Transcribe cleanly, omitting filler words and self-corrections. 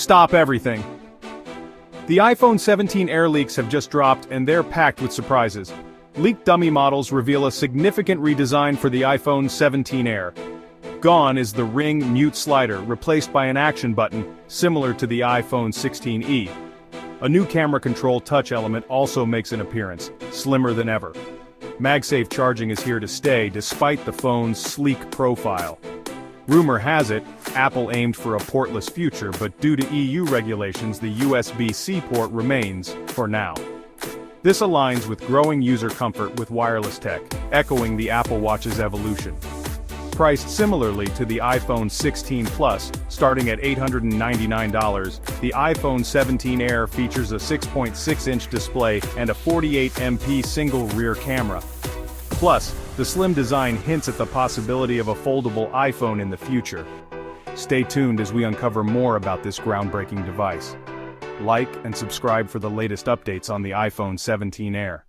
Stop everything. The iPhone 17 Air leaks have just dropped and they're packed with surprises. Leaked dummy models reveal a significant redesign for the iPhone 17 Air. Gone is the ring mute slider, replaced by an action button, similar to the iPhone 16e. A new camera control touch element also makes an appearance, slimmer than ever. MagSafe charging is here to stay despite the phone's sleek profile. Rumor has it, Apple aimed for a portless future, but due to EU regulations the USB-C port remains, for now. This aligns with growing user comfort with wireless tech, echoing the Apple Watch's evolution. Priced similarly to the iPhone 16 Plus, starting at $899, the iPhone 17 Air features a 6.6-inch display and a 48MP single rear camera. Plus, the slim design hints at the possibility of a foldable iPhone in the future. Stay tuned as we uncover more about this groundbreaking device. Like and subscribe for the latest updates on the iPhone 17 Air.